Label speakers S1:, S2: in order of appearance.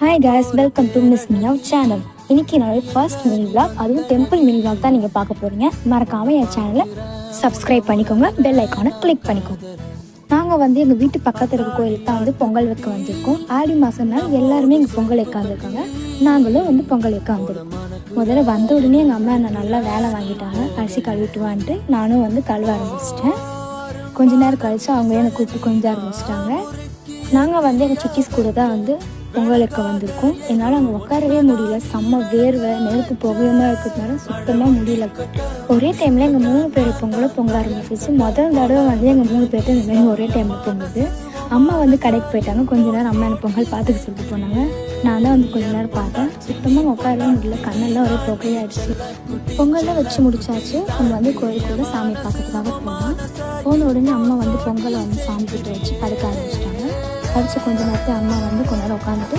S1: Hi guys, welcome to miss meow channel. இன்னைக்கு என்னோட first mini vlog, அதுவும் temple mini vlog தான் நீங்கள் பார்க்க போகிறீங்க. மறக்காமல் என் சேனலை சப்ஸ்கிரைப் பண்ணிக்கோங்க, பெல் ஐக்கானை கிளிக் பண்ணிக்கோங்க. நாங்கள் எங்கள் வீட்டு பக்கத்தில் இருக்க கோயிலுக்கு தான் பொங்கல் வைக்க வந்திருக்கோம். ஆடி மாதம்னால எல்லாருமே இங்கே பொங்கல் வைக்க வந்திருக்காங்க. நாங்களும் பொங்கல் வைக்க வந்திருக்கோம். முதல்ல வந்த உடனே எங்கள் அம்மா என்னை நல்லா வேலை வாங்கிட்டாங்க. அரிசி கழுவிட்டு வந்துட்டு நானும் கழுவ ஆரம்பிச்சிட்டேன். கொஞ்ச நேரம் கழித்து அவங்க என்னை கூப்பிட்டு கொஞ்சம் ஆரம்பிச்சிட்டாங்க. நாங்கள் எங்கள் சிட்டிஸ் கூட தான் பொங்கல் வைக்க வந்திருக்கோம். என்னால் அங்கே உட்காரவே முடியல. செம்ம வேர்வை, நெருப்பு புகையமாக இருக்கிறதுனால சுத்தமாக முடியல. ஒரே டைமில் எங்கள் 3 பேர் பொங்க ஆரம்பிச்சிச்சு. முதல் தடவை எங்கள் 3 பேர்ட்டு இந்த மாதிரி ஒரே டைமில் பொங்குது. அம்மா கடைக்கு போயிட்டாங்க. கொஞ்ச நேரம் அம்மா எனக்கு பொங்கல் பார்த்துக்க சொல்லிட்டு போனாங்க. நான் தான் கொஞ்ச நேரம் பார்த்தேன். சுத்தமாக உட்காரவே முடியல. கண்ணெல்லாம் ஒரே புகையாயிடுச்சு. பொங்கல்லாம் வச்சு முடிச்சாச்சு. நம்ம கோயிலுக்கூட சாமி பார்க்கறதுக்காக போன உடனே அம்மா பொங்கலை சாமி கிட்ட வச்சு படுக்க ஆரம்பிச்சிட்டாங்க. படித்து கொஞ்ச நேரத்தில் அம்மா கொஞ்ச நேரம் உட்காந்துட்டு